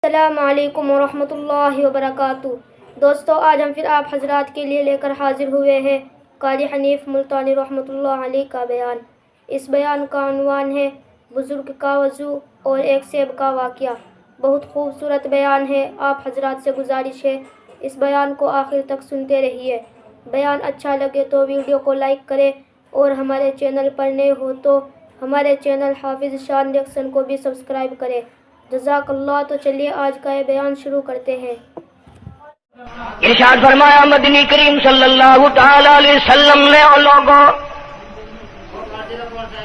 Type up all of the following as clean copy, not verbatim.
السلام علیکم ورحمۃ اللہ وبرکاتہ۔ دوستو، آج ہم پھر آپ حضرات کے لیے لے کر حاضر ہوئے ہیں قاری حنیف ملتانی رحمۃ اللہ علیہ کا بیان۔ اس بیان کا عنوان ہے بزرگ کا وضو اور ایک سیب کا واقعہ۔ بہت خوبصورت بیان ہے، آپ حضرات سے گزارش ہے اس بیان کو آخر تک سنتے رہیے۔ بیان اچھا لگے تو ویڈیو کو لائک کریں اور ہمارے چینل پر نئے ہو تو ہمارے چینل حافظ شان ریئیکشن کو بھی سبسکرائب کریں۔ جزاک اللہ۔ تو چلیے آج کا یہ بیان شروع کرتے ہیں۔ ارشاد فرمایا مدنی کریم صلی اللہ تعالی علیہ وسلم نے اور لوگوں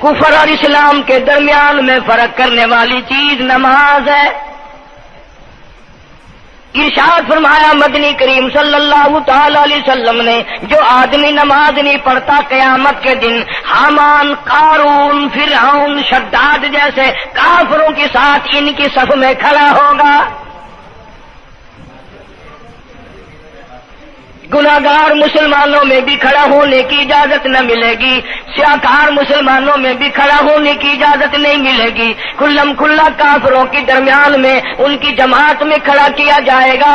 کفر اور اسلام کے درمیان میں فرق کرنے والی چیز نماز ہے۔ ارشاد فرمایا مدنی کریم صلی اللہ تعالی علیہ وسلم نے جو آدمی نماز نہیں پڑھتا قیامت کے دن حامان، قارون، فرعون، شداد جیسے کافروں کے ساتھ ان کی صف میں کھڑا ہوگا۔ گناہگار مسلمانوں میں بھی کھڑا ہونے کی اجازت نہ ملے گی، سیاکار مسلمانوں میں بھی کھڑا ہونے کی اجازت نہیں ملے گی، کھلم کھلا کافروں کے درمیان میں ان کی جماعت میں کھڑا کیا جائے گا۔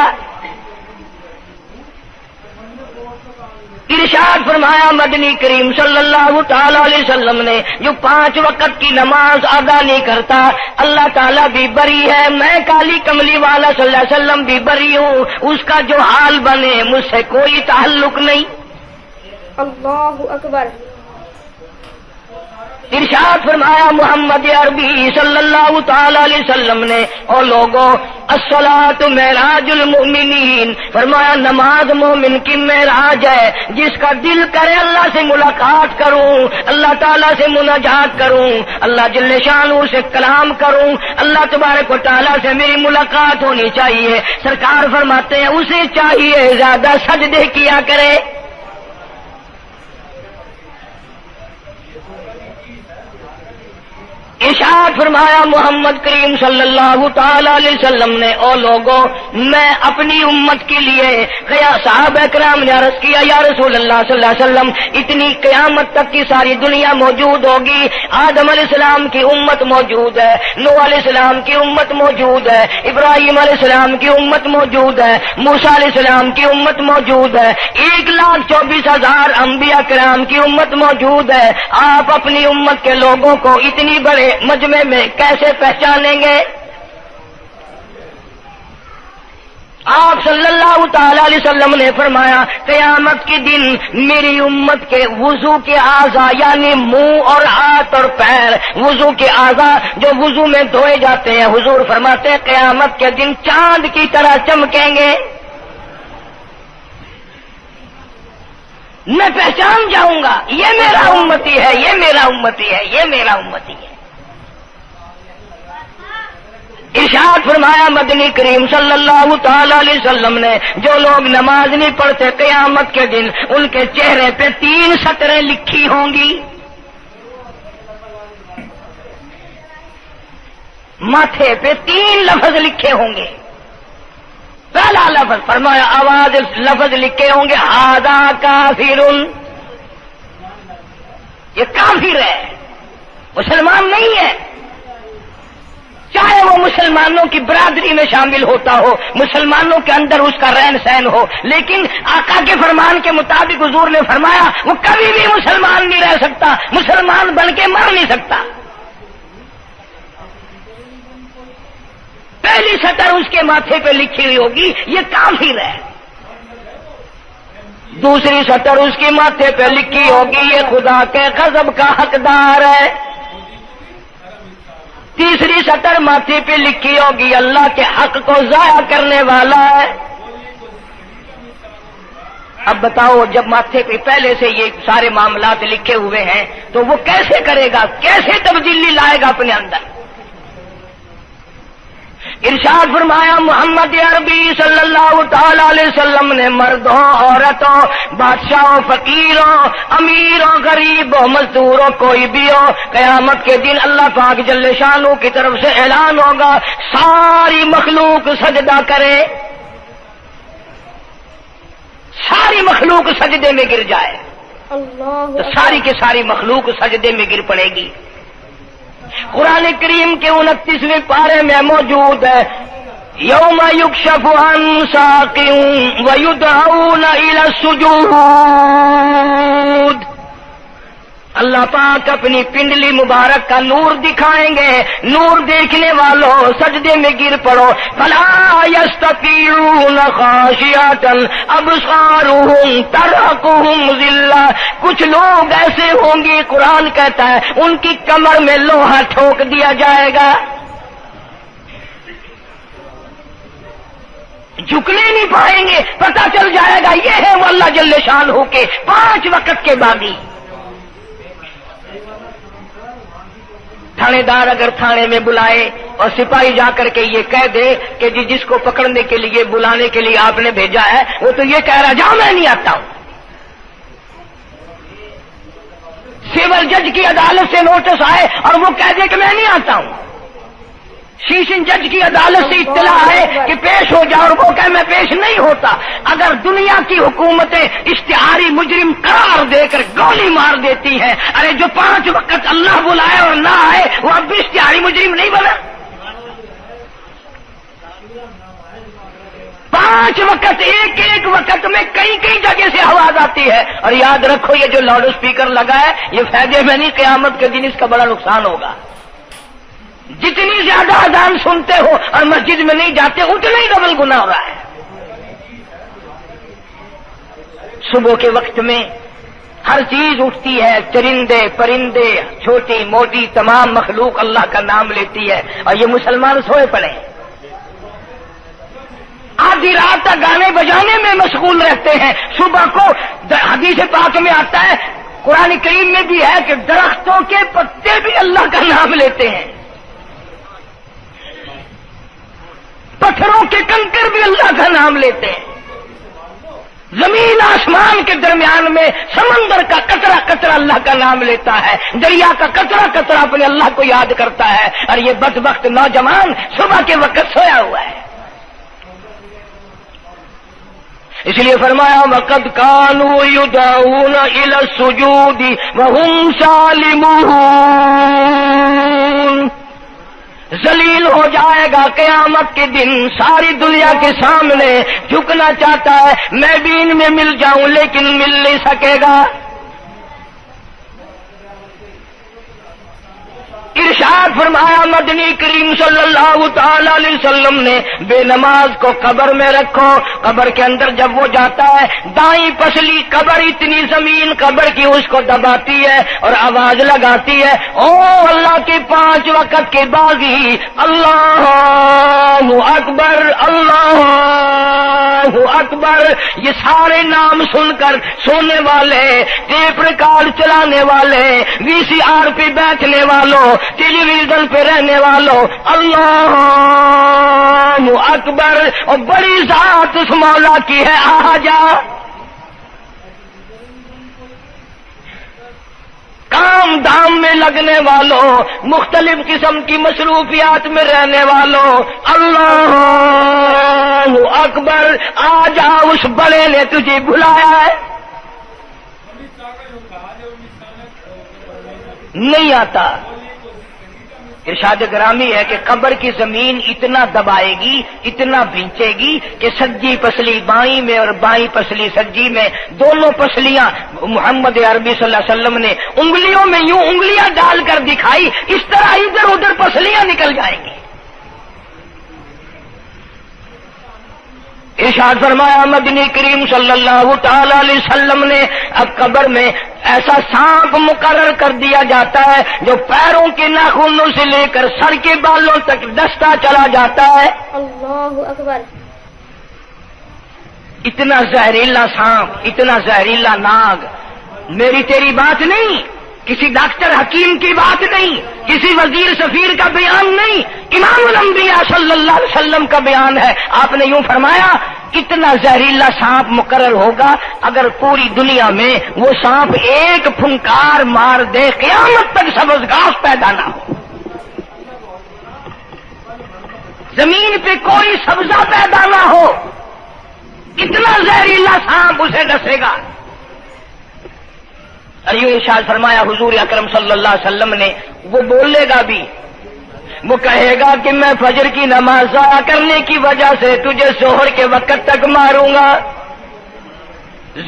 ارشاد فرمایا مدنی کریم صلی اللہ تعالی علیہ وسلم نے جو 5 وقت کی نماز ادا نہیں کرتا اللہ تعالیٰ بھی بری ہے، میں کالی کملی والا صلی اللہ علیہ وسلم بھی بری ہوں، اس کا جو حال بنے مجھ سے کوئی تعلق نہیں۔ اللہ اکبر۔ ارشاد فرمایا محمد عربی صلی اللہ تعالی علیہ وسلم نے اور لوگوں الصلاۃ معراج المؤمنین، فرمایا نماز مومن کی معراج ہے، جس کا دل کرے اللہ سے ملاقات کروں، اللہ تعالیٰ سے مناجات کروں، اللہ جل شانہ سے کلام کروں، اللہ تبارک و تعالیٰ سے میری ملاقات ہونی چاہیے۔ سرکار فرماتے ہیں اسے چاہیے زیادہ سجدے کیا کرے۔ ارشاد فرمایا محمد کریم صلی اللہ تعالی علیہ وسلم نے او لوگوں میں اپنی امت کے لیے صحابہ کرام نے عرض کیا یا رسول اللہ صلی اللہ علیہ وسلم اتنی قیامت تک کی ساری دنیا موجود ہوگی، آدم علیہ السلام کی امت موجود ہے، نوح علیہ السلام کی امت موجود ہے، ابراہیم علیہ السلام کی امت موجود ہے، موسیٰ علیہ السلام کی امت موجود ہے، 1,24,000 انبیاء کرام کی امت موجود ہے، آپ اپنی امت کے لوگوں کو اتنی بڑے مجمع میں کیسے پہچانیں گے؟ آپ صلی اللہ تعالی علیہ وسلم نے فرمایا قیامت کے دن میری امت کے وضو کے اعضاء یعنی منہ اور ہاتھ اور پیر، وضو کے اعضاء جو وضو میں دھوئے جاتے ہیں، حضور فرماتے ہیں قیامت کے دن چاند کی طرح چمکیں گے، میں پہچان جاؤں گا یہ میرا امتی ہے، یہ میرا امتی ہے، یہ میرا امتی ہے۔ ارشاد فرمایا مدنی کریم صلی اللہ تعالی علیہ وسلم نے جو لوگ نماز نہیں پڑھتے قیامت کے دن ان کے چہرے پہ 3 سطریں لکھی ہوں گی، ماتھے پہ 3 لفظ لکھے ہوں گے۔ پہلا لفظ فرمایا آواز لفظ لکھے ہوں گے ھذا کافر، یہ کافر ہے، مسلمان نہیں ہے، چاہے وہ مسلمانوں کی برادری میں شامل ہوتا ہو، مسلمانوں کے اندر اس کا رہن سہن ہو، لیکن آقا کے فرمان کے مطابق حضور نے فرمایا وہ کبھی بھی مسلمان نہیں رہ سکتا، مسلمان بن کے مر نہیں سکتا۔ پہلی سطر اس کے ماتھے پہ لکھی ہوئی ہوگی یہ کافر ہے، دوسری سطر اس کے ماتھے پہ لکھی ہوگی یہ خدا کے غضب کا حقدار ہے، تیسری سطر ماتھے پہ لکھی ہوگی اللہ کے حق کو ضائع کرنے والا ہے۔ اب بتاؤ جب ماتھے پہ پہلے سے یہ سارے معاملات لکھے ہوئے ہیں تو وہ کیسے کرے گا، کیسے تبدیلی لائے گا اپنے اندر؟ ارشاد فرمایا محمد عربی صلی اللہ تعالی علیہ وسلم نے مردوں، عورتوں، بادشاہوں، فقیروں، امیروں، غریبوں، مزدوروں، کوئی بھی ہو، قیامت کے دن اللہ پاک جل شانہ کی طرف سے اعلان ہوگا ساری مخلوق سجدہ کرے، ساری مخلوق سجدے میں گر جائے، تو ساری کی ساری مخلوق سجدے میں گر پڑے گی۔ قرآن کریم کے 29ویں پارے میں موجود ہے یوم یکشف عن ساق ویدعون الی السجود، اللہ پاک اپنی پنڈلی مبارک کا نور دکھائیں گے، نور دیکھنے والوں سجدے میں گر پڑو، فلا یستطیعون خاشعۃ ابصارهم ترهقهم ذلہ، کچھ لوگ ایسے ہوں گے قرآن کہتا ہے ان کی کمر میں لوہا ٹھوک دیا جائے گا، جھکنے نہیں پائیں گے، پتہ چل جائے گا یہ ہے وہ اللہ جل شانہ کے 5 وقت کے باغی۔ تھانے دار اگر تھانے میں بلائے اور سپاہی جا کر کے یہ کہہ دے کہ جی جس کو پکڑنے کے لیے بلانے کے لیے آپ نے بھیجا ہے وہ تو یہ کہہ رہا جاؤ میں نہیں آتا ہوں، سول جج کی عدالت سے نوٹس آئے اور وہ کہہ دے کہ میں نہیں آتا ہوں، سیشن جج کی عدالت سے اطلاع ہے کہ پیش ہو جاؤ اور وہ کہے میں پیش نہیں ہوتا، اگر دنیا کی حکومتیں اشتہاری مجرم قرار دے کر گولی مار دیتی ہیں، ارے جو 5 وقت اللہ بلائے اور نہ آئے وہ اب بھی اشتہاری مجرم نہیں بنا؟ 5 وقت ایک وقت میں کئی جگہ سے آواز آتی ہے، اور یاد رکھو یہ جو لاؤڈ اسپیکر لگا ہے یہ فائدے میں نہیں، قیامت کے دن اس کا بڑا نقصان ہوگا، جتنی زیادہ اذان سنتے ہو اور مسجد میں نہیں جاتے اتنا ہی ڈبل گناہ ہو رہا ہے۔ صبح کے وقت میں ہر چیز اٹھتی ہے، چرندے پرندے چھوٹی موٹی تمام مخلوق اللہ کا نام لیتی ہے، اور یہ مسلمان سوئے پڑے ہیں، آدھی رات تک گانے بجانے میں مشغول رہتے ہیں، صبح کو حدیث پاک میں آتا ہے، قرآن کریم میں بھی ہے کہ درختوں کے پتے بھی اللہ کا نام لیتے ہیں، پتھروں کے کنکر بھی اللہ کا نام لیتے ہیں، زمین آسمان کے درمیان میں سمندر کا قطرہ قطرہ اللہ کا نام لیتا ہے، دریا کا قطرہ قطرہ اپنے اللہ کو یاد کرتا ہے، اور یہ بدبخت نوجوان صبح کے وقت سویا ہوا ہے۔ اس لیے فرمایا وَقَدْ كَانُوا يُدْعَوْنَ إِلَى السُّجُودِ وَهُمْ سَالِمُونَ، ذلیل ہو جائے گا قیامت کے دن، ساری دنیا کے سامنے جھکنا چاہتا ہے میں بھی ان میں مل جاؤں لیکن مل نہیں سکے گا۔ ارشاد فرمایا مدنی کریم صلی اللہ تعالی علیہ وسلم نے بے نماز کو قبر میں رکھو، قبر کے اندر جب وہ جاتا ہے دائیں پسلی قبر اتنی زمین قبر کی اس کو دباتی ہے اور آواز لگاتی ہے او اللہ کے 5 وقت کے باغی، اللہ اکبر اللہ اکبر، یہ سارے نام سن کر سونے والے، ٹیپ ریکارڈ چلانے والے، وی سی آر پہ بیٹھنے والوں، ٹیلی ویژن پہ رہنے والوں، اللہ اکبر، اور بڑی ذات اس مولا کی ہے آ جا، کام دھام میں لگنے والوں، مختلف قسم کی مصروفیات میں رہنے والوں، اللہ اکبر، آ جا اس بڑے نے تجھے بلایا ہے، نہیں آتا۔ ارشاد گرامی ہے کہ قبر کی زمین اتنا دبائے گی، اتنا بھینچے گی کہ سجی پسلی بائیں میں اور بائیں پسلی سجی میں، دونوں پسلیاں محمد عربی صلی اللہ علیہ وسلم نے انگلیوں میں یوں انگلیاں ڈال کر دکھائی، اس طرح ادھر ادھر پسلیاں نکل جائیں گی۔ ارشاد فرمایا مدنی کریم صلی اللہ تعالی علیہ وسلم نے اب قبر میں ایسا سانپ مقرر کر دیا جاتا ہے جو پیروں کے ناخنوں سے لے کر سر کے بالوں تک ڈستا چلا جاتا ہے، اللہ اکبر، اتنا زہریلا سانپ، اتنا زہریلا ناگ، میری تیری بات نہیں، کسی ڈاکٹر حکیم کی بات نہیں، کسی وزیر سفیر کا بیان نہیں، امام الانبیاء صلی اللہ علیہ وسلم کا بیان ہے۔ آپ نے یوں فرمایا اتنا زہریلا سانپ مقرر ہوگا اگر پوری دنیا میں وہ سانپ ایک پھنکار مار دے قیامت تک سبز گھاس پیدا نہ ہو، زمین پہ کوئی سبزہ پیدا نہ ہو، اتنا زہریلا سانپ اسے ڈسے گا۔ اور یوں ارشاد فرمایا حضور اکرم صلی اللہ علیہ وسلم نے وہ بولے گا بھی وہ کہے گا کہ میں فجر کی نماز ضائع کرنے کی وجہ سے تجھے ظہر کے وقت تک ماروں گا،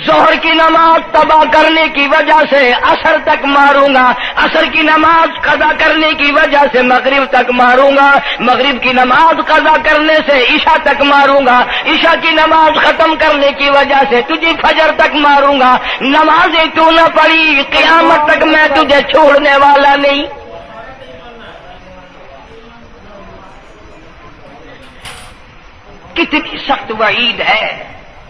ظہر کی نماز تباہ کرنے کی وجہ سے عصر تک ماروں گا، عصر کی نماز قضا کرنے کی وجہ سے مغرب تک ماروں گا، مغرب کی نماز قضا کرنے سے عشاء تک ماروں گا، عشاء کی نماز ختم کرنے کی وجہ سے تجھے فجر تک ماروں گا، نمازیں تو نہ پڑھی قیامت تک میں تجھے چھوڑنے والا نہیں۔ کتنی سخت وعید ہے،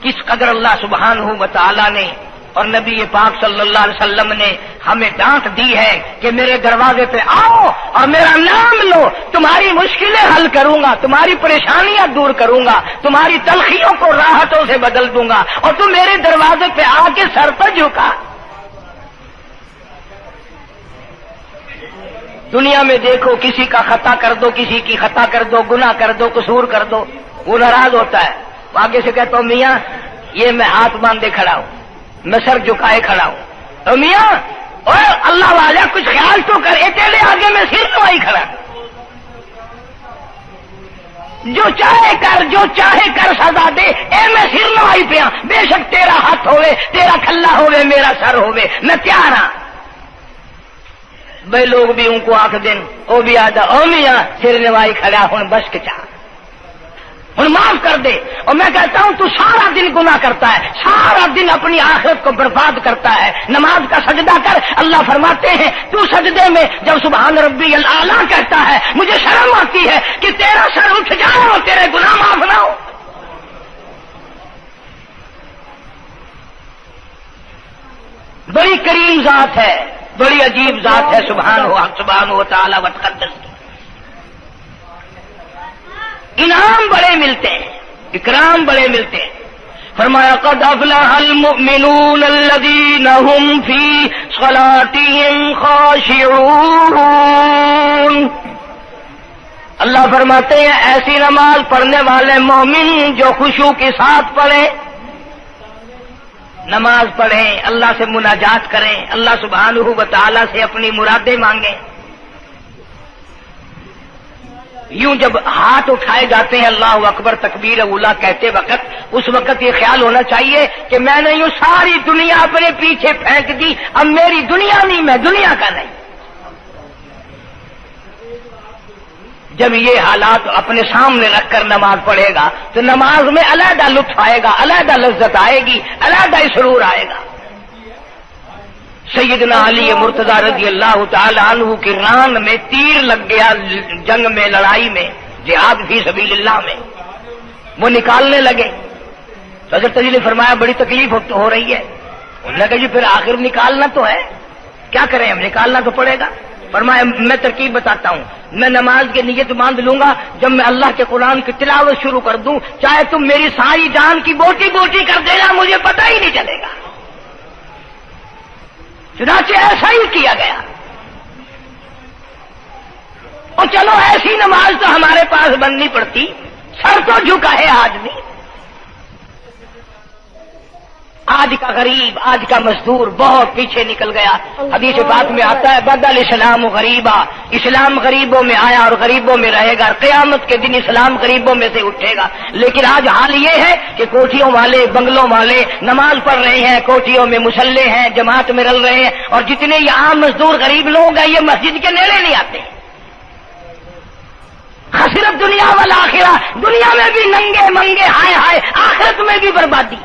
کس قدر اللہ سبحانہ و تعالی نے اور نبی پاک صلی اللہ علیہ وسلم نے ہمیں ڈانٹ دی ہے کہ میرے دروازے پہ آؤ اور میرا نام لو، تمہاری مشکلیں حل کروں گا، تمہاری پریشانیاں دور کروں گا، تمہاری تلخیوں کو راحتوں سے بدل دوں گا، اور تم میرے دروازے پہ آ کے سر پر جھکا۔ دنیا میں دیکھو، کسی کا خطا کر دو، کسی کی خطا کر دو، گناہ کر دو، قصور کر دو، وہ ناراض ہوتا ہے، آگے سے کہتا ہوں میاں یہ میں ہاتھ باندھے کھڑا ہوں، میں سر جھکائے کھڑا ہوں، اور میاں اور اللہ والا کچھ خیال تو کر، تیرے آگے میں سر نوائی کھڑا، جو چاہے کر، جو چاہے کر سزا دے، اے میں سر نوائی پہ ہاں، بے شک تیرا ہاتھ ہوئے، تیرا کھلا ہوئے، میرا سر ہوئے، میں تیار ہاں۔ بھائی لوگ بھی ان کو آنکھ دن، وہ بھی آدھا او میاں سر نوائی کھڑا ہوں، بس کے چاہ ہوں معاف کر دے۔ اور میں کہتا ہوں تو سارا دن گناہ کرتا ہے، سارا دن اپنی آخرت کو برباد کرتا ہے، نماز کا سجدہ کر، اللہ فرماتے ہیں تو سجدے میں جب سبحان ربی الاعلیٰ کہتا ہے مجھے شرم آتی ہے کہ تیرا سر اٹھ جائے اور تیرے گناہ معاف نہ ہو۔ بڑی کریم ذات ہے، بڑی عجیب ذات ہے سبحانہ و تعالی و تقدس کی، انعام بڑے ملتے ہیں، اکرام بڑے ملتے ہیں۔ فرمایا قد افلح المؤمنون الذین هم فی صلاتهم خاشعون، اللہ فرماتے ہیں ایسی نماز پڑھنے والے مومن جو خشوع کے ساتھ پڑھیں، نماز پڑھیں، اللہ سے مناجات کریں، اللہ سبحانہ و تعالی سے اپنی مرادیں مانگیں۔ یوں جب ہاتھ اٹھائے جاتے ہیں اللہ اکبر تکبیر اولا کہتے وقت، اس وقت یہ خیال ہونا چاہیے کہ میں نے یوں ساری دنیا اپنے پیچھے پھینک دی، اب میری دنیا نہیں، میں دنیا کا نہیں۔ جب یہ حالات اپنے سامنے رکھ کر نماز پڑھے گا تو نماز میں علیحدہ لطف آئے گا، علیحدہ لذت آئے گی، علیحدہ سرور آئے گا۔ سیدنا علی مرتضی رضی اللہ تعالی عنہ کی ران میں تیر لگ گیا، جنگ میں، لڑائی میں، جہاد فی سبیل اللہ میں، وہ نکالنے لگے تو حضرت علی نے فرمایا بڑی تکلیف ہو رہی ہے۔ انہوں نے کہا جی پھر آخر نکالنا تو ہے، کیا کریں ہم، نکالنا تو پڑے گا۔ فرمایا میں ترکیب بتاتا ہوں، میں نماز کی نیت باندھ لوں گا، جب میں اللہ کے قرآن کی تلاوت شروع کر دوں چاہے تم میری ساری جان کی بوٹی بوٹی کر دینا، مجھے پتہ ہی نہیں چلے گا۔ چنانچہ ایسا ہی کیا گیا، اور چلو ایسی نماز تو ہمارے پاس بننی پڑتی، سر تو جھکا ہے آدمی۔ آج کا غریب، آج کا مزدور بہت پیچھے نکل گیا۔ حدیث پاک میں آتا ہے بدل اسلام غریبا، اسلام غریبوں میں آیا اور غریبوں میں رہے گا، قیامت کے دن اسلام غریبوں میں سے اٹھے گا۔ لیکن آج حال یہ ہے کہ کوٹھیوں والے، بنگلوں والے نماز پڑھ رہے ہیں، کوٹھیوں میں مصلے ہیں، جماعت میں رل رہے ہیں، اور جتنے یہ عام مزدور غریب لوگ ہیں یہ مسجد کے نیڑے نہیں آتے۔ خسرت دنیا والآخرہ، دنیا میں بھی ننگے منگے، ہائے ہائے، آخرت میں بھی بربادی،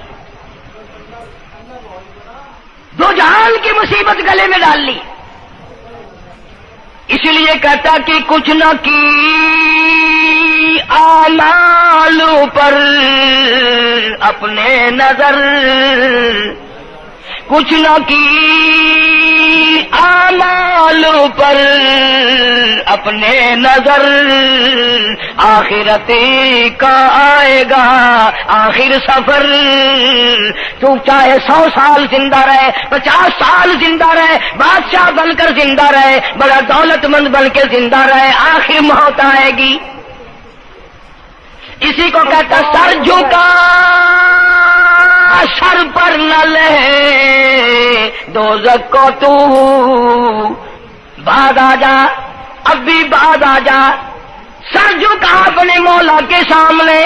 دو جہان کی مصیبت گلے میں ڈال لی۔ اس لیے کہتا کہ کچھ نہ کی اعمال پر اپنے نظر، کچھ نہ کی اعمال پر اپنے نظر، آخرت کا آئے گا آخر سفر۔ تو چاہے 100 سال زندہ رہے، 50 سال زندہ رہے، بادشاہ بن کر زندہ رہے، بڑا دولت مند بن کے زندہ رہے، آخر موت آئے گی۔ اسی کو کہتا سر جھکا سر پر نہ لے دوزخ کو تو، بعد آ جا اب بھی بعد آ جا، سر جھکا اپنے مولا کے سامنے.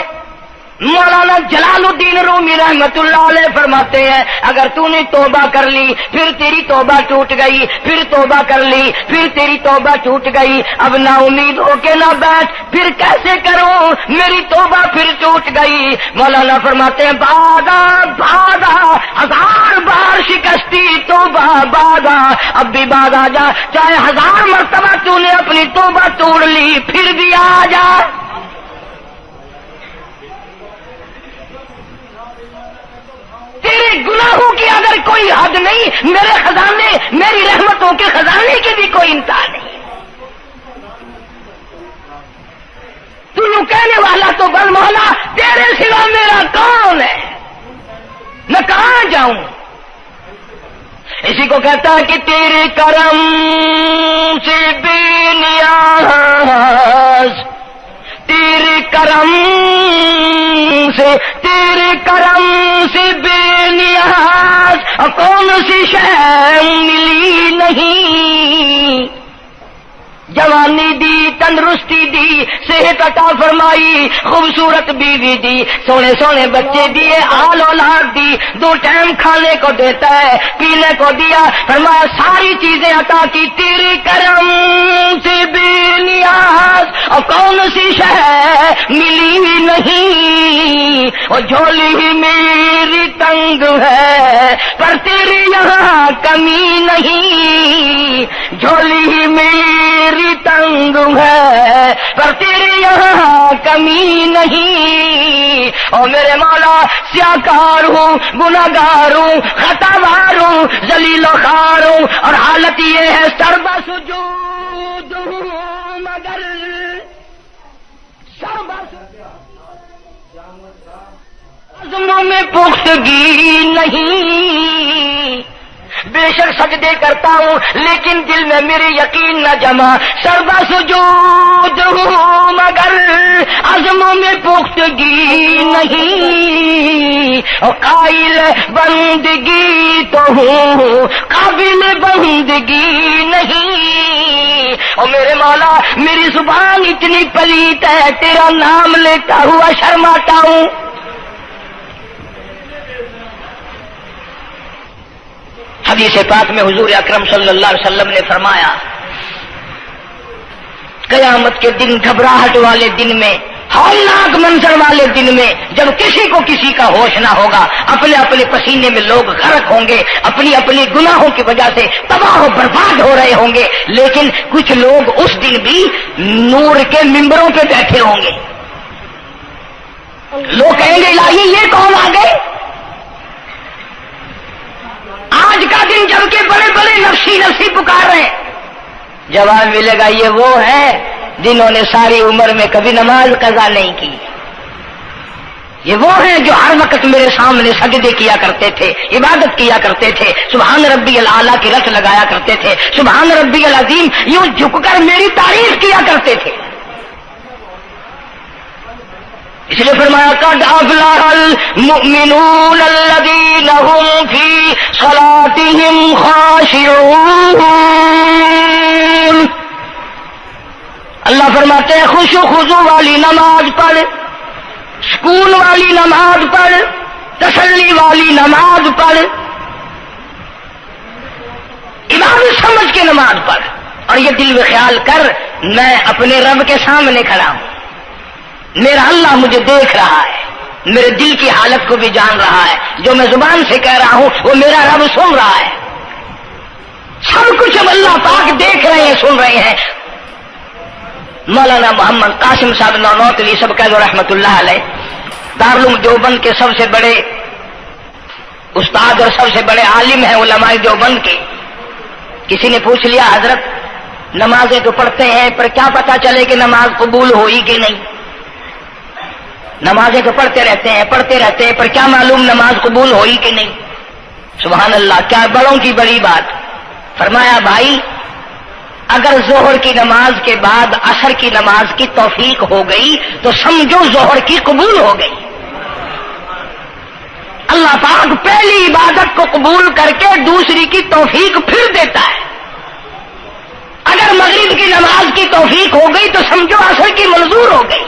مولانا جلال الدین رومی رحمت اللہ علیہ فرماتے ہیں اگر تو نے توبہ کر لی پھر تیری توبہ ٹوٹ گئی, پھر توبہ کر لی پھر تیری توبہ ٹوٹ گئی, اب نا امید ہو کے نہ بیٹھ, پھر کیسے کروں میری توبہ پھر ٹوٹ گئی. مولانا فرماتے ہیں بادا بادا 1000 بار شکستی توبہ بادا, اب بھی بادا جا, چاہے 1000 مرتبہ تو نے اپنی توبہ توڑ لی پھر بھی آ جا. تیرے گناہوں کی اگر کوئی حد نہیں, میرے خزانے میری رحمتوں کے خزانے کی بھی کوئی انتہا نہیں. تو یوں کہنے والا تو بل مولا تیرے سوا میرا کون ہے, میں کہاں جاؤں. اسی کو کہتا ہے کہ تیرے کرم سے بے نیاز, تیرے کرم سے, تیرے کرم سے بے نیاز کون سی شے ملی نہیں. جوانی دی, تندرستی دی, صحت عطا فرمائی, خوبصورت بیوی دی, سونے سونے بچے دیے, آل اولاد دی, 2 ٹائم کھانے کو دیتا ہے, پینے کو دیا, فرمایا ساری چیزیں عطا کی. تیرے کرم سے بے نیاز اور کون سی شے ملی نہیں. اور جھولی ہی میری تنگ ہے پر تیرے یہاں کمی نہیں, جھولی ہی میری تنگ ہے پر تیرے یہاں کمی نہیں. اور میرے مولا سیاکار ہوں, گناہگار ہوں, خطاوار ہوں, ذلیل و خوار ہوں, اور حالت یہ ہے سربا سجود ہوں مگر سربا عزموں میں پختگی نہیں. بے شک سجدے کرتا ہوں لیکن دل میں میرے یقین نہ جمع, سربا سجود ہوں مگر عزموں میں پختگی نہیں. اور قائل بندگی تو ہوں قابل بندگی نہیں. اور میرے مولا میری زبان اتنی پلیت ہے تیرا نام لیتا ہوا شرماتا ہوں. حدیث پاک میں حضور اکرم صلی اللہ علیہ وسلم نے فرمایا قیامت کے دن, گھبراہٹ والے دن میں, ہولناک منظر والے دن میں, جب کسی کو کسی کا ہوش نہ ہوگا, اپنے اپنے پسینے میں لوگ غرق ہوں گے, اپنی اپنی گناہوں کی وجہ سے تباہ و برباد ہو رہے ہوں گے, لیکن کچھ لوگ اس دن بھی نور کے ممبروں پہ بیٹھے ہوں گے. لوگ کہیں گے الہی یہ کون آ گئے. آج کا دن جب کہ بڑے بڑے نفسی نفسی پکار رہے ہیں, جواب ملے گا یہ وہ ہے جنہوں نے ساری عمر میں کبھی نماز قضا نہیں کی. یہ وہ ہیں جو ہر وقت میرے سامنے سجدے کیا کرتے تھے, عبادت کیا کرتے تھے, سبحان ربی العالی کی رٹ لگایا کرتے تھے, سبحان ربی العظیم یوں جھک کر میری تعریف کیا کرتے تھے. اس لیے فرمایا قد افلح المؤمنون الذین هم فی صلاتهم خاشعون. اللہ فرماتے ہیں خوش و خضوع والی نماز پڑھ, سکون والی نماز پڑھ, تسلی والی نماز پڑھ, عبادت سمجھ کے نماز پڑھ, اور یہ دل میں خیال کر میں اپنے رب کے سامنے کھڑا ہوں, میرا اللہ مجھے دیکھ رہا ہے, میرے دل کی حالت کو بھی جان رہا ہے, جو میں زبان سے کہہ رہا ہوں وہ میرا رب سن رہا ہے. سب کچھ اب اللہ پاک دیکھ رہے ہیں, سن رہے ہیں. مولانا محمد قاسم صاحب نانوتوی سب کہہ دو رحمت اللہ علیہ, دارالعلوم دیوبند کے سب سے بڑے استاد اور سب سے بڑے عالم ہیں علماء دیوبند کے. کسی نے پوچھ لیا حضرت نمازیں تو پڑھتے ہیں پر کیا پتا چلے کہ نماز قبول ہوئی کہ نہیں. نمازیں تو پڑھتے رہتے ہیں پر کیا معلوم نماز قبول ہوئی کہ نہیں. سبحان اللہ, کیا بڑوں کی بڑی بات. فرمایا بھائی اگر ظہر کی نماز کے بعد عصر کی نماز کی توفیق ہو گئی تو سمجھو ظہر کی قبول ہو گئی. اللہ پاک پہلی عبادت کو قبول کر کے دوسری کی توفیق پھر دیتا ہے. اگر اگر مغرب کی نماز کی توفیق ہو گئی تو سمجھو عصر کی منظور ہو گئی،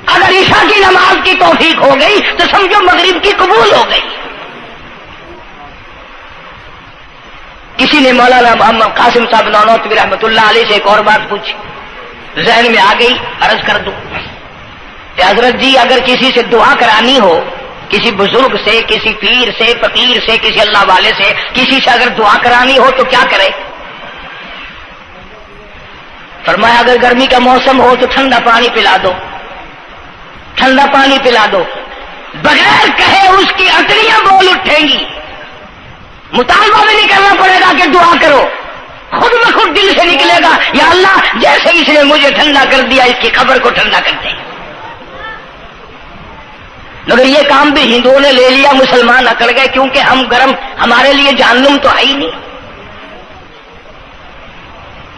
اگر عشاء کی نماز کی توفیق ہو گئی تو سمجھو مغرب کی قبول ہو گئی۔ کسی نے مولانا محمد قاسم صاحب نانوتوی رحمۃ اللہ علیہ سے ایک اور بات پوچھی، ذہن میں آ گئی، عرض کر دوں کہ حضرت جی اگر کسی سے دعا کرانی ہو، کسی بزرگ سے، کسی پیر سے، فقیر سے، کسی اللہ والے سے، کسی سے اگر دعا کرانی ہو تو کیا کرے؟ فرمایا اگر گرمی کا موسم ہو تو ٹھنڈا پانی پلا دو، ٹھنڈا پانی پلا دو، بغیر کہے اس کی اٹریاں بول اٹھیں گی، مطالبہ بھی نہیں کرنا پڑے گا کہ دعا کرو، خود بخود دل سے نکلے گا یا اللہ جیسے اس نے مجھے ٹھنڈا کر دیا اس کی قبر کو ٹھنڈا کر دے۔ مگر یہ کام بھی ہندوؤں نے لے لیا، مسلمان اکڑ گئے کیونکہ ہم گرم، ہمارے لیے جہنم تو ہے ہی نہیں۔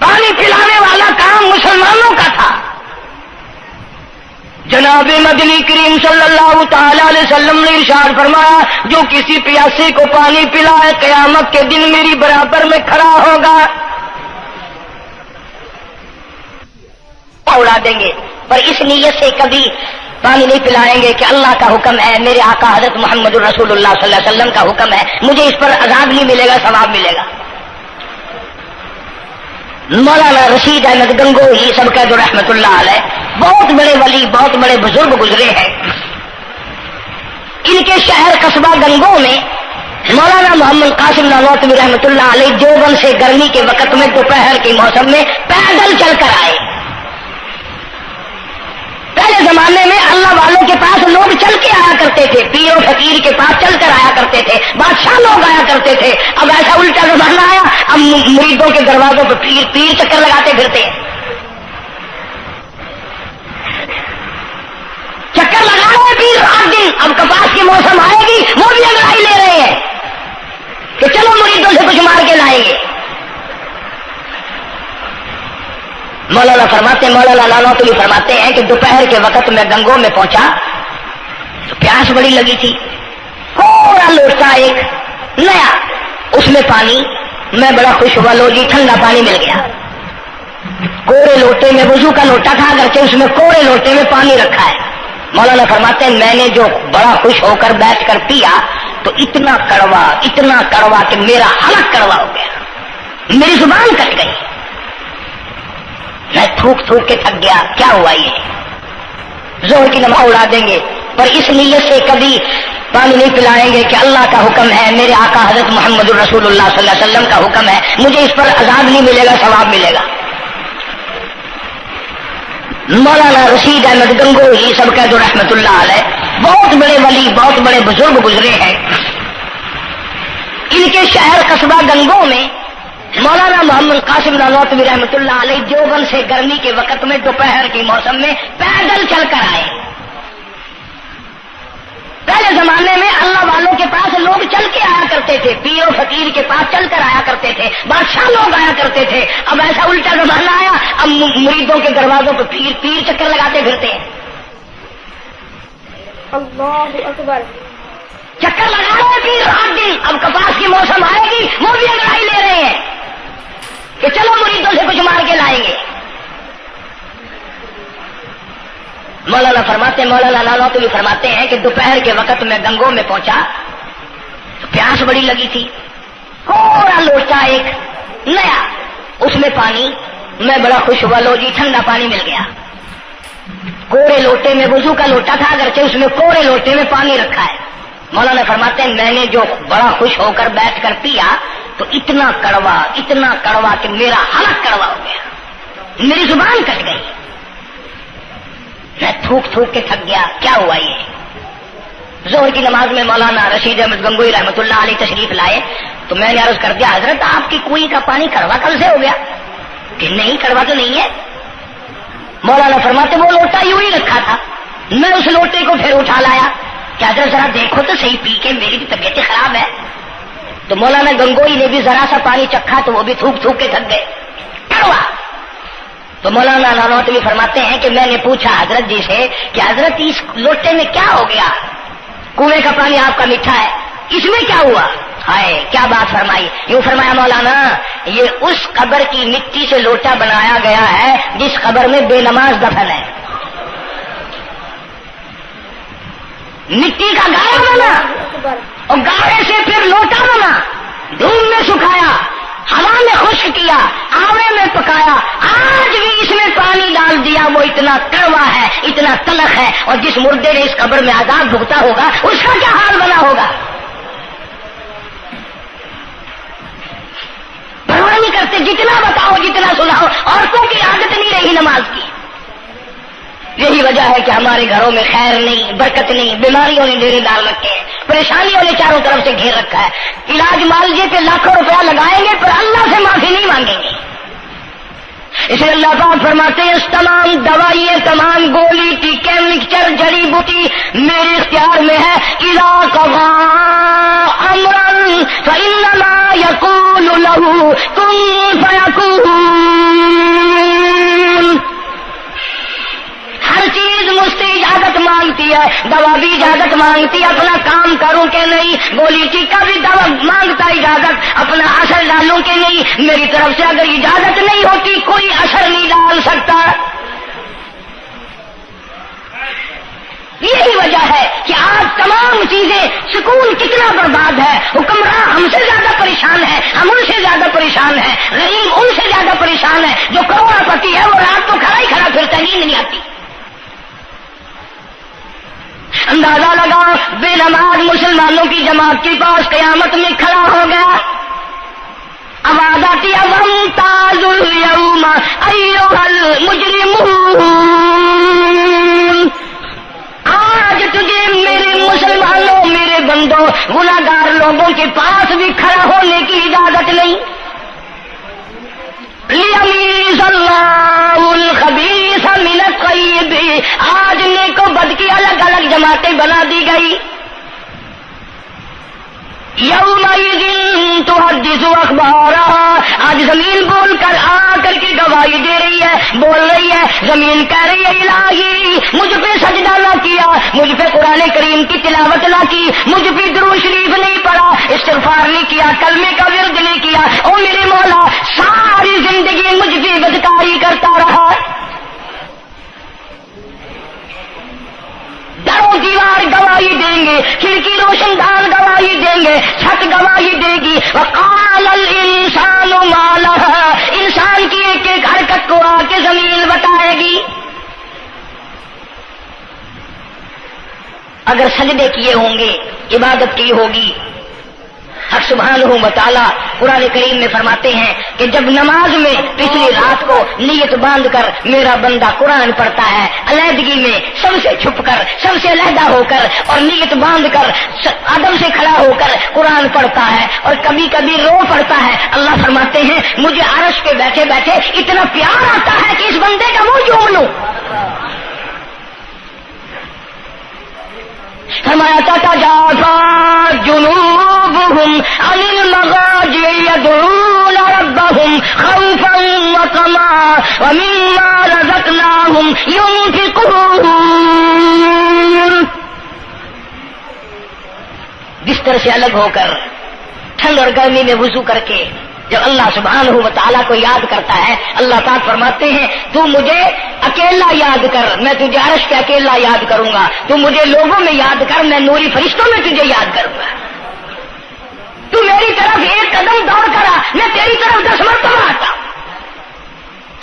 پانی پلانے والا کام مسلمانوں کا تھا۔ جناب مدنی کریم صلی اللہ تعالی علیہ وسلم نے ارشاد فرمایا جو کسی پیاسے کو پانی پلائے قیامت کے دن میری برابر میں کھڑا ہوگا، اڑا دیں گے، پر اس نیت سے کبھی پانی نہیں پلائیں گے کہ اللہ کا حکم ہے، میرے آقا حضرت محمد الرسول اللہ صلی اللہ علیہ وسلم کا حکم ہے، مجھے اس پر عذاب نہیں ملے گا، ثواب ملے گا۔ مولانا رشید احمد گنگوہی سب کہہ دو رحمت اللہ علیہ، بہت بڑے ولی، بہت بڑے بزرگ گزرے ہیں۔ ان کے شہر قصبہ گنگو میں مولانا محمد قاسم نانوتوی رحمت اللہ علیہ دیوبند سے گرمی کے وقت میں دوپہر کے موسم میں پیدل چل کر آئے۔ پہلے زمانے میں اللہ والوں کے پاس لوگ چل کے آیا کرتے تھے، پیر و فقیر کے پاس چل کر آیا کرتے تھے، بادشاہ لوگ آیا کرتے تھے۔ اب ایسا الٹا زمانہ آیا، اب مریدوں کے دروازوں پہ پیر چکر لگاتے پھرتے ہیں، چکر لگا رہے ہیں پیر رات دن۔ اب کپاس کے موسم آئے گی وہ بھی انگڑائی لے رہے ہیں کہ چلو مریدوں سے کچھ مار کے لائیں گے۔ مولانا نانوتوی فرماتے ہیں کہ دوپہر کے وقت میں گنگو میں پہنچا تو پیاس بڑی لگی تھی، تھوڑا لوٹا ایک نیا، اس میں پانی، میں بڑا خوش ہوا، لو جی ٹھنڈا پانی مل گیا۔ کوڑے لوٹے میں، وضو کا لوٹا تھا اگرچہ اس میں کوڑے لوٹے میں پانی رکھا ہے۔ مولانا فرماتے ہیں میں نے جو بڑا خوش ہو کر بیٹھ کر پیا تو اتنا کڑوا کہ میرا حلق کڑوا ہو گیا، میری زبان کٹ گئی، میں تھوک کے تھک گیا۔ کیا ہوا یہ؟ زہر کی نماز اڑا دیں گے، پر اس نیت سے کبھی پانی نہیں پلائیں گے کہ اللہ کا حکم ہے، میرے آقا حضرت محمد الرسول اللہ صلی اللہ علیہ وسلم کا حکم ہے، مجھے اس پر عذاب نہیں ملے گا، ثواب ملے گا۔ مولانا رشید احمد گنگوہی سب کہہ دو رحمت اللہ علیہ، بہت بڑے ولی، بہت بڑے بزرگ گزرے ہیں۔ ان کے شہر قصبہ گنگو میں مولانا محمد قاسم نانوتوی رحمت اللہ علیہ دیوبند سے گرمی کے وقت میں دوپہر کے موسم میں پیدل چل کر آئے۔ پہلے زمانے میں اللہ والوں کے پاس لوگ چل کے آیا کرتے تھے، پیر و فقیر کے پاس چل کر آیا کرتے تھے، بادشاہ لوگ آیا کرتے تھے۔ اب ایسا الٹا زمانہ آیا، اب مریدوں کے دروازوں پہ پیر چکر لگاتے پھرتے ہیں، اللہ اکبر، چکر لگا رہے ہیں پیر رات دن۔ اب کپاس کی موسم آئے گی وہ بھی انگڑائی لے رہے ہیں کہ چلو مریدوں سے کچھ مار کے لائیں گے۔ مولانا نانوتوی فرماتے ہیں کہ دوپہر کے وقت میں گنگو میں پہنچا تو پیاس بڑی لگی تھی، تھوڑا لوٹا ایک نیا، اس میں پانی، میں بڑا خوش ہوا، لو جی ٹھنڈا پانی مل گیا۔ کوڑے لوٹے میں، وضو کا لوٹا تھا اگرچہ اس میں کوڑے لوٹے میں پانی رکھا ہے۔ مولانا فرماتے ہیں میں نے جو بڑا خوش ہو کر بیٹھ کر پیا تو اتنا کڑوا کہ میرا حلق کڑوا ہو گیا، میری زبان کٹ گئی، میں تھوک کے تھک گیا۔ کیا ہوا یہ؟ ظہر کی نماز میں مولانا رشید احمد گنگوہی رحمت اللہ علیہ تشریف لائے تو میں نے عرض کر دیا حضرت آپ کی کنویں کا پانی کڑوا کل سے ہو گیا؟ کہ نہیں کڑوا تو نہیں ہے۔ مولانا فرماتے وہ لوٹا یوں ہی رکھا تھا، میں اس لوٹے کو پھر اٹھا لایا کہ حضرت ذرا دیکھو تو صحیح پی کے، میری بھی طبیعت خراب ہے۔ تو مولانا گنگوہی نے بھی ذرا سا پانی چکھا تو وہ بھی تھوک کے تھک گئے، کڑوا۔ تو مولانا نانوتوی فرماتے ہیں کہ میں نے پوچھا حضرت جی سے کہ حضرت اس لوٹے میں کیا ہو گیا؟ کنویں کا پانی آپ کا میٹھا ہے، اس میں کیا ہوا؟ ہائے کیا بات فرمائی. یوں فرمایا مولانا یہ اس قبر کی مٹی سے لوٹا بنایا گیا ہے جس قبر میں بے نماز دفن ہے. مٹی کا گاڑا بنا اور گاڑے سے پھر لوٹا بنا، دھوپ میں سکھایا، ہوا میں خشک کیا، آوے میں پکایا، آج بھی اس میں پانی ڈال دیا، وہ اتنا کڑوا ہے، اتنا تلخ ہے. اور جس مردے نے اس قبر میں عذاب بھگتا ہوگا اس کا کیا حال بنا ہوگا. پرواہ نہیں کرتے، جتنا بتاؤ جتنا سناؤ. عورتوں کی عادت نہیں رہی نماز کی. یہی وجہ ہے کہ ہمارے گھروں میں خیر نہیں، برکت نہیں، بیماریوں نے ڈیرے ڈال رکھے ہیں، پریشانیوں نے چاروں طرف سے گھیر رکھا ہے. علاج معالجے پہ لاکھوں روپیہ لگائیں گے پر اللہ سے معافی نہیں مانگیں گے. اسے اللہ پاک فرماتے ہیں اس تمام دوائیں، تمام گولی ٹیکے مکسچر جڑی بوٹی میرے اختیار میں ہے. اذا قضى امرا فانما يقول له كن فيكون. ہر چیز مجھ سے اجازت مانگتی ہے، دوا بھی اجازت مانگتی ہے اپنا کام کروں کہ نہیں، گولی ٹیکا بھی دوا مانگتا اجازت اپنا اثر ڈالوں کہ نہیں. میری طرف سے اگر اجازت نہیں ہوتی کوئی اثر نہیں ڈال سکتا. یہی وجہ ہے کہ آج تمام چیزیں، سکون کتنا برباد ہے. حکمراں ہم سے زیادہ پریشان ہے، ہم ان سے زیادہ پریشان ہیں، غریب ان سے زیادہ پریشان ہے. جو کروڑ پتی ہے وہ رات کو کھڑا ہی کھڑا پھرتا، نیند نہیں آتی. اندازہ لگا بے نماز مسلمانوں کی جماعت کے پاس قیامت میں کھڑا ہو گیا. آواز آتی ہے وامتازوا اليوم ایھا المجرمون. آج تجھے میرے مسلمانوں، میرے بندوں، گناہگار لوگوں کے پاس بھی کھڑا ہونے کی اجازت نہیں. لیمیز اللہ الخبیث من الطیب. آج نیک و بد کی الگ الگ جماعتیں بنا دی گئی. یومئذ تحدث اخبارها. آج زمین بول کر آ کر کے گواہی دے رہی ہے، بول رہی ہے. زمین کہہ رہی ہے الہی مجھ پہ سجدہ نہ کیا، مجھ پہ قرآن کریم کی تلاوت نہ کی، مجھ پہ درود شریف نہیں پڑھا، استغفار نہیں کیا، کلمے کا ورد نہیں کیا. او میرے مولا ساری زندگی مجھ پہ بدکاری کرتا رہا. دروں دیوار گواہی دیں گے، کھڑکی روشن دان گواہی دیں گے، چھت گواہی دے گی. وقال الانسان ما لها. انسان کی ایک ایک حرکت کو آ کے زمین بتائے گی. اگر سجدے کیے ہوں گے، عبادت کی ہوگی. حق سبحانہ و تعالی قرآن کریم میں فرماتے ہیں کہ جب نماز میں پچھلی رات کو نیت باندھ کر میرا بندہ قرآن پڑھتا ہے، علیحدگی میں سب سے چھپ کر، سب سے علیحدہ ہو کر اور نیت باندھ کر ادب سے کھڑا ہو کر قرآن پڑھتا ہے اور کبھی کبھی رو پڑتا ہے، اللہ فرماتے ہیں مجھے عرش پہ بیٹھے بیٹھے اتنا پیار آتا ہے کہ اس بندے کا منہ چوم لوں. فرمایا تتجافى جنوبهم عن المضاجع يدعون ربهم خوفا وطمعا ومما رزقناهم ينفقون. بستر سے الگ ہو کر ٹھنڈ اور گرمی میں وضو کر کے جب اللہ سبحانہ و تعالیٰ کو یاد کرتا ہے، اللہ پاک فرماتے ہیں تو مجھے اکیلا یاد کر، میں تجھے عرش پہ اکیلا یاد کروں گا. تو مجھے لوگوں میں یاد کر، میں نوری فرشتوں میں تجھے یاد کروں گا. تو میری طرف ایک قدم دوڑ کر آ، میں تیری طرف 10 مرتبہ آتا.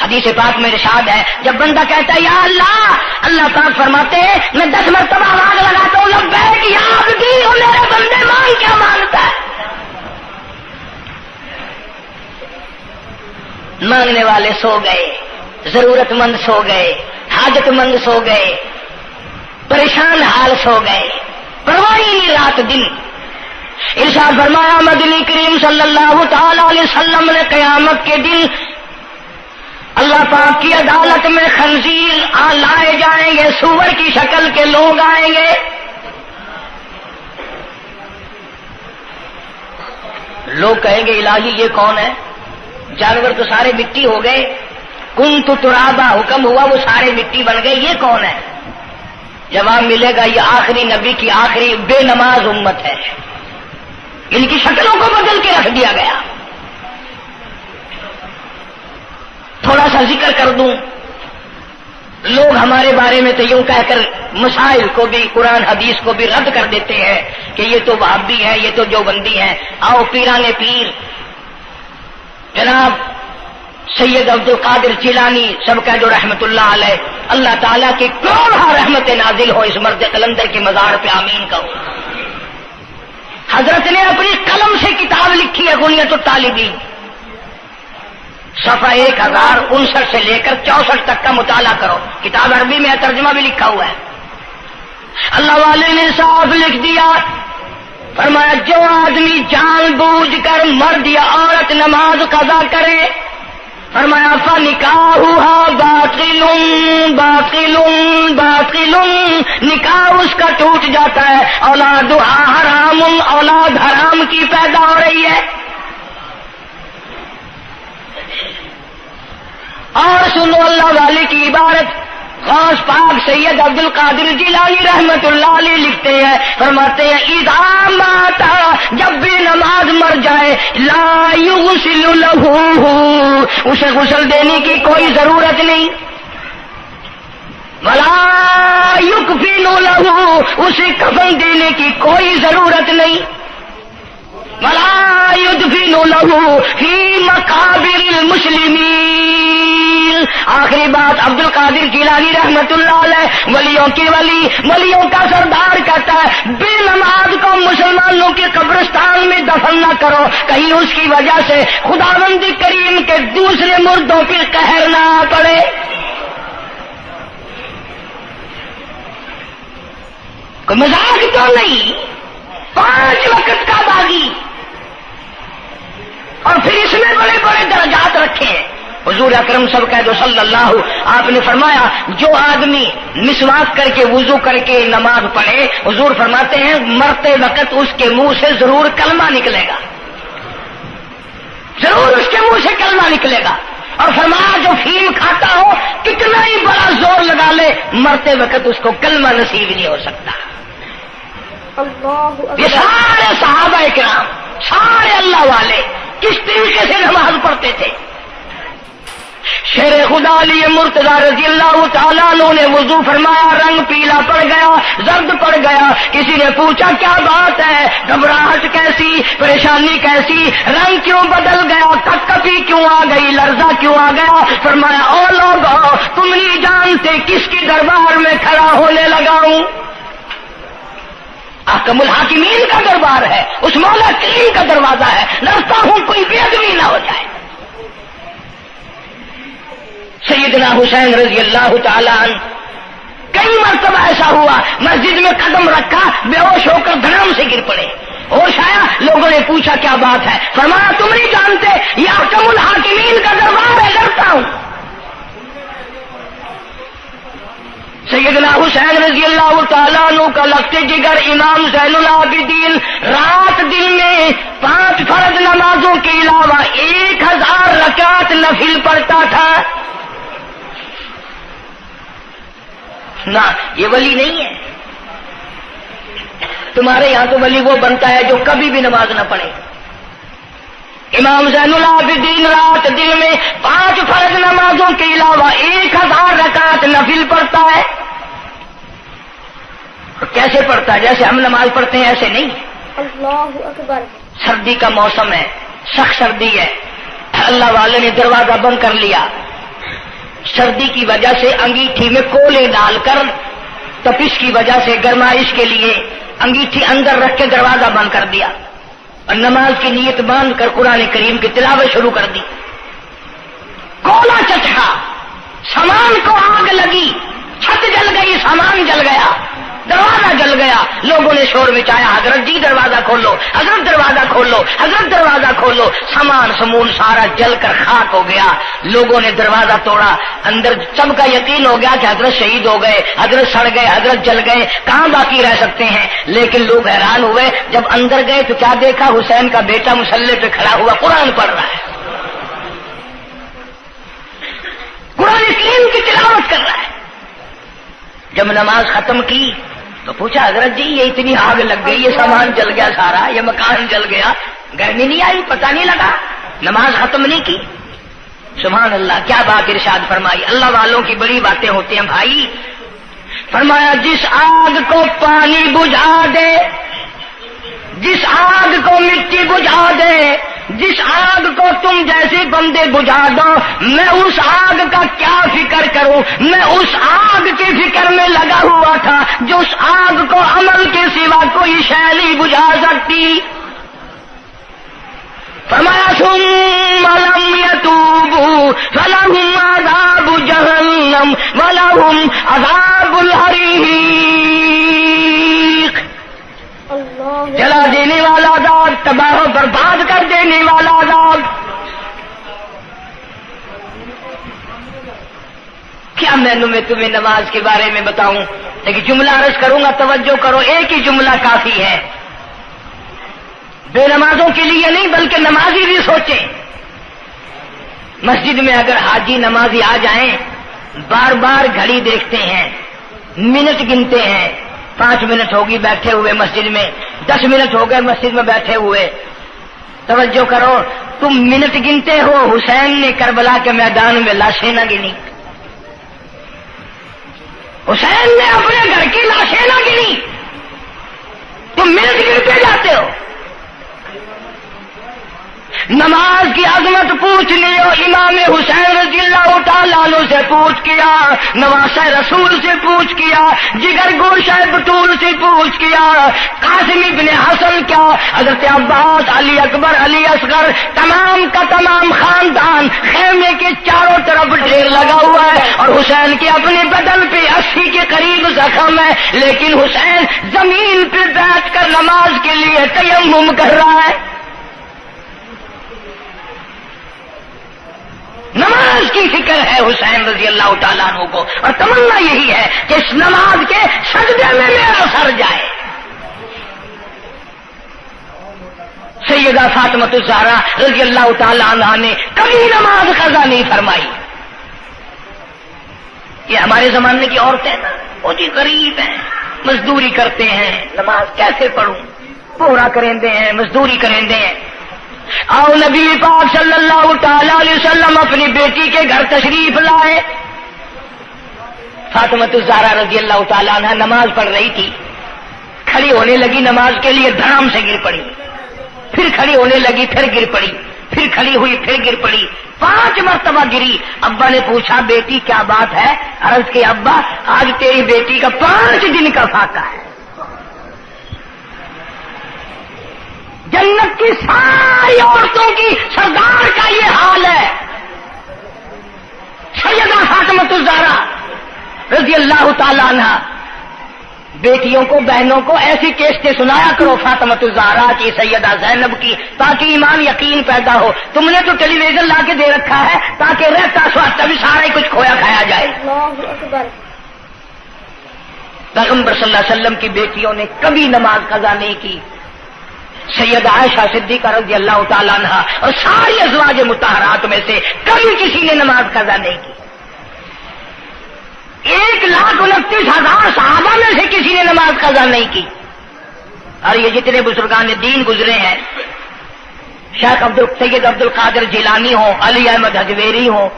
حدیث پاک میں ارشاد ہے جب بندہ کہتا ہے یا اللہ، اللہ پاک فرماتے ہیں میں 10 مرتبہ آواز لگاتا ہوں لبیک یا عبدی. اور میرے بندے مانگ کیا مانگتا ہے؟ مانگنے والے سو گئے، ضرورت مند سو گئے، حاجت مند سو گئے، پریشان حال سو گئے، پرواہ نہیں رات دن. ارشاد فرمایا مدنی کریم صلی اللہ تعالی علیہ وسلم نے قیامت کے دن اللہ پاک کی عدالت میں خنزیر لائے جائیں گے، سور کی شکل کے لوگ آئیں گے. لوگ کہیں گے الہی یہ کون ہے؟ جانور تو سارے مٹی ہو گئے، کنت ترابا حکم ہوا وہ سارے مٹی بن گئے، یہ کون ہے؟ جواب ملے گا یہ آخری نبی کی آخری بے نماز امت ہے. ان کی شکلوں کو بدل کے رکھ دیا گیا. تھوڑا سا ذکر کر دوں، لوگ ہمارے بارے میں تو یوں کہہ کر مسائل کو بھی، قرآن حدیث کو بھی رد کر دیتے ہیں کہ یہ تو وہابی ہے، یہ تو دیوبندی ہے. آؤ پیران پیر جناب سید عبد القادر جیلانی سب کا جو رحمت اللہ علیہ، اللہ تعالیٰ کی کروڑہ رحمت نازل ہو اس مرد قلندر کے مزار پہ، آمین کہو. حضرت نے اپنی قلم سے کتاب لکھی ہے غنیۃ الطالبین، صفحہ 1059 سے لے کر 64 تک کا مطالعہ کرو. کتاب عربی میں ہے، ترجمہ بھی لکھا ہوا ہے. اللہ والے نے صاف لکھ دیا، فرمایا جو آدمی جان بوجھ کر مرد یا عورت نماز قضا کرے، فرمایا فنکاحها باطل باطل باطل، نکاح اس کا ٹوٹ جاتا ہے. اولادها حرام، اولاد حرام کی پیدا ہو رہی ہے. اور سنو اللہ والے کی عبارت، غوث پاک سید عبد القادر جیلانی رحمت اللہ علیہ لکھتے ہیں، فرماتے ہیں اذا مات، جب بھی نماز مر جائے، لا یغسل لہ، اسے غسل دینے کی کوئی ضرورت نہیں، ولا یکفن لہ، اسے کفن دینے کی کوئی ضرورت نہیں، ولا یدفن لہ فی مقابر المسلمین. آخری بات عبد القادر جیلانی رحمت اللہ علیہ، ولیوں کی ولی، ولیوں کا سردار کہتا ہے بے نماز کو مسلمانوں کے قبرستان میں دفن نہ کرو، کہیں اس کی وجہ سے خداوند کریم کے دوسرے مردوں پہ قہر نہ پڑے. کوئی مذاق تو نہیں، 5 وقت کا باغی، اور پھر اس میں بڑے بڑے درجات رکھے ہیں. حضور اکرم سب کا جو صلی اللہ، آپ نے فرمایا جو آدمی مسواک کر کے وضو کر کے نماز پڑھے، حضور فرماتے ہیں مرتے وقت اس کے منہ سے ضرور کلمہ نکلے گا، ضرور اس کے منہ سے کلمہ نکلے گا. اور فرمایا جو فیم کھاتا ہو کتنا ہی بڑا زور لگا لے، مرتے وقت اس کو کلمہ نصیب نہیں ہو سکتا. یہ سارے صحابہ کرام، سارے اللہ والے کس طریقے سے نماز پڑھتے تھے. شیر خدا علی مرتضی رضی اللہ تعالیٰ عنہ نے وضو فرمایا، رنگ پیلا پڑ گیا، زرد پڑ گیا. کسی نے پوچھا کیا بات ہے، گھبراہٹ کیسی، پریشانی کیسی، رنگ کیوں بدل گیا، کپکپی کیوں آ گئی، لرزہ کیوں آ گیا. فرمایا او لوگو تم نہیں جانتے کس کی دربار میں کھڑا ہونے لگا ہوں. احکم الحاکمین کا دربار ہے، اس مولا کریم کا دروازہ ہے، ڈرتا ہوں کوئی بے ادبی نہ ہو جائے. سیدنا حسین رضی اللہ تعالیٰ عنہ کئی مرتبہ ایسا ہوا مسجد میں قدم رکھا، بے ہوش ہو کر دھڑام سے گر پڑے. ہوش آیا، لوگوں نے پوچھا کیا بات ہے، فرمایا تم نہیں جانتے یہ احکم الحاکمین کا دربار ہے، ڈرتا ہوں. سیدنا حسین رضی اللہ تعالیٰ عنہ کا لخت جگر امام زین العابدین رات دن میں 5 فرض نمازوں کے علاوہ 1000 رکعت نفل پڑھتا تھا. نہ یہ ولی نہیں ہے. تمہارے یہاں تو ولی وہ بنتا ہے جو کبھی بھی نماز نہ پڑھے. امام زین العابدین رات دن میں 5 فرض نمازوں کے علاوہ 1000 رکعت نفل پڑھتا ہے. کیسے پڑھتا ہے؟ جیسے ہم نماز پڑھتے ہیں ایسے نہیں. اللہ اکبر. سردی کا موسم ہے، سخت سردی ہے، اللہ والے نے دروازہ بند کر لیا. سردی کی وجہ سے انگیٹھی میں کولے ڈال کر، تپش کی وجہ سے گرمائش کے لیے انگیٹھی اندر رکھ کے دروازہ بند کر دیا اور نماز کی نیت باندھ کر قرآن کریم کی تلاوت شروع کر دی. کولا چچا، سامان کو آگ لگی، چھت جل گئی، سامان جل گیا، دروازہ جل گیا. لوگوں نے شور مچایا، حضرت جی دروازہ کھولو، حضرت دروازہ کھولو، حضرت دروازہ کھولو. سامان سمون سارا جل کر خاک ہو گیا. لوگوں نے دروازہ توڑا، اندر سب کا یقین ہو گیا کہ حضرت شہید ہو گئے، حضرت سڑ گئے، حضرت جل گئے، کہاں باقی رہ سکتے ہیں. لیکن لوگ حیران ہوئے، جب اندر گئے تو کیا دیکھا، حسین کا بیٹا مصلی پہ کھڑا ہوا قرآن پڑھ رہا ہے، قرآن کریم کی تلاوت کر رہا ہے. جب نماز ختم کی تو پوچھا حضرت جی یہ اتنی آگ لگ گئی، یہ سامان جل گیا سارا، یہ مکان جل گیا، گرمی نہیں آئی، پتہ نہیں لگا، نماز ختم نہیں کی؟ سبحان اللہ، کیا بات ارشاد فرمائی! اللہ والوں کی بڑی باتیں ہوتی ہیں بھائی. فرمایا جس آگ کو پانی بجھا دے، جس آگ کو مٹی بجھا دے، جس آگ کو تم جیسے بندے بجھا دو، میں اس آگ کا کیا فکر کروں؟ میں اس آگ کی فکر میں لگا ہوا تھا جو اس آگ کو عمل کے سوا کوئی شے نہیں بجھا سکتی. فرمایا ثم لم يتوبوا فلهم عذاب جہنم ولهم عذاب الحریق. جلا دینے والا عذاب، تباہ و برباد کر دینے والا عذاب. کیا میں تمہیں نماز کے بارے میں بتاؤں؟ لیکن جملہ عرض کروں گا، توجہ کرو، ایک ہی جملہ کافی ہے. بے نمازوں کے لیے نہیں بلکہ نمازی بھی سوچیں. مسجد میں اگر حاجی نمازی آ جائیں، بار بار گھڑی دیکھتے ہیں، منٹ گنتے ہیں، 5 منٹ ہوگی بیٹھے ہوئے مسجد میں، 10 منٹ ہو گئے مسجد میں بیٹھے ہوئے. توجہ کرو، تم منٹ گنتے ہو، حسین نے کربلا کے میدان میں لاشیں نہ گنی. حسین نے اپنے گھر کی لاشیں نہ گنی، تم منٹ گنتے جاتے ہو. نماز کی عظمت پوچھ لیو، امام حسین رضی اللہ تعالیٰ عنہ سے پوچھ کیا، نواسہ رسول سے پوچھ کیا، جگر گوشہ بطول سے پوچھ کیا، قاسم ابن حسن کیا، حضرت عباس، علی اکبر، علی اصغر، تمام کا تمام خاندان خیمے کے چاروں طرف ڈھیر لگا ہوا ہے، اور حسین کے اپنے بدن پہ 80 کے قریب زخم ہے، لیکن حسین زمین پہ بیٹھ کر نماز کے لیے تیمم کر رہا ہے. نماز کی فکر ہے حسین رضی اللہ تعالیٰ عنہ کو، اور تمنا یہی ہے کہ اس نماز کے سجدے میں میرا سر جائے. سیدہ فاطمہ الزہرا رضی اللہ تعالیٰ عنہ نے کبھی نماز قضا نہیں فرمائی. یہ ہمارے زمانے کی عورتیں نا، وہ جی غریب ہیں، مزدوری کرتے ہیں، نماز کیسے پڑھوں، پورا کریں دے ہیں، مزدوری کریں دے ہیں. آؤ نبی پاک صلی اللہ تعالی علیہ وسلم اپنی بیٹی کے گھر تشریف لائے. فاطمہ الزہرا رضی اللہ تعالیٰ عنہ نماز پڑھ رہی تھی، کھڑی ہونے لگی نماز کے لیے، دھڑام سے گر پڑی، پھر کھڑی ہونے لگی، پھر گر پڑی، پھر کھڑی ہوئی، پھر گر پڑی، 5 مرتبہ گری. ابا نے پوچھا بیٹی کیا بات ہے؟ عرض کی ابا آج تیری بیٹی کا 5 دن کا فاقہ ہے. جنت کی ساری عورتوں کی سردار کا یہ حال ہے. سیدہ فاطمہ الزہرا رضی اللہ تعالیٰ عنہ، بیٹیوں کو، بہنوں کو ایسی کیسٹیں سنایا کرو فاطمہ الزہرا کی، سیدہ زینب کی، تاکہ ایمان یقین پیدا ہو. تم نے تو ٹیلی ویژن لا کے دے رکھا ہے تاکہ رہتا سوچتا بھی سارا ہی کچھ کھویا کھایا جائے. اللہ اکبر. پیغمبر صلی اللہ علیہ وسلم کی بیٹیوں نے کبھی نماز قضا نہیں کی. سیدہ عائشہ صدیقہ رضی اللہ تعالیٰ عنہ اور ساری ازواج مطہرات میں سے کبھی کسی نے نماز قضا نہیں کی. 1,29,000 صحابہ میں سے کسی نے نماز قضا نہیں کی. اور یہ جتنے بزرگان دین گزرے ہیں، شیخ سید عبد القادر جیلانی ہوں، علی احمد حجویری ہوں،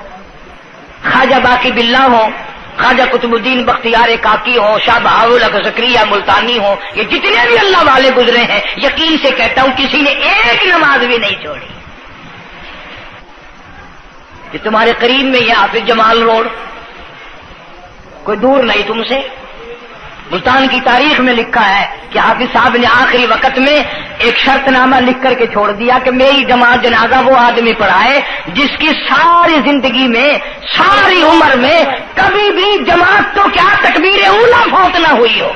خواجہ باقی باللہ ہوں، خواجہ قطب الدین بختیار کاکی ہوں، شاہ بہاول زکریا ملتانی ہوں، یہ جتنے بھی اللہ والے گزرے ہیں، یقین سے کہتا ہوں کسی نے ایک نماز بھی نہیں چھوڑی. کہ تمہارے قریب میں یہ حافظ جمال روڈ کوئی دور نہیں تم سے، ملتان کی تاریخ میں لکھا ہے کہ حافظ صاحب نے آخری وقت میں ایک شرط نامہ لکھ کر کے چھوڑ دیا کہ میری جماعت جنازہ وہ آدمی پڑھائے جس کی ساری زندگی میں، ساری عمر میں کبھی بھی جماعت تو کیا تکبیر اولا فوت نہ ہوئی ہو،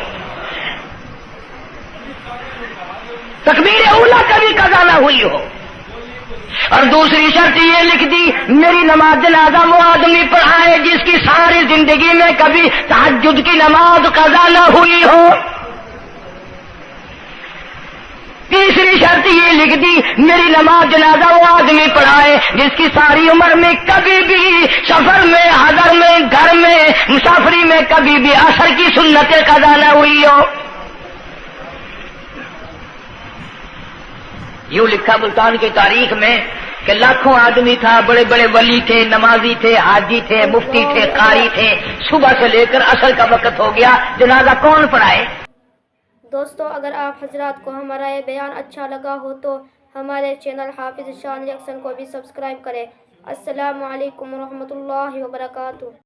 تکبیر اولا کبھی قضا نہ ہوئی ہو. اور دوسری شرط یہ لکھ دی میری نماز جنازہ وہ آدمی پڑھائے جس کی ساری زندگی میں کبھی تہجد کی نماز قضا نہ ہوئی ہو. تیسری شرط یہ لکھ دی میری نماز جنازہ وہ آدمی پڑھائے جس کی ساری عمر میں کبھی بھی سفر میں، حضر میں، گھر میں، مسافری میں کبھی بھی عصر کی سنت قضا نہ ہوئی ہو. یوں لکھا ملتان کی تاریخ میں کہ لاکھوں آدمی تھا، بڑے بڑے ولی تھے، نمازی تھے، حاجی تھے، مفتی تھے، قاری تھے. صبح سے لے کر عصر کا وقت ہو گیا، جنازہ کون پڑھائے؟ دوستو اگر آپ حضرات کو ہمارا یہ بیان اچھا لگا ہو تو ہمارے چینل حافظ شان ریئیکشن کو بھی سبسکرائب کریں. السلام علیکم ورحمۃ اللہ وبرکاتہ.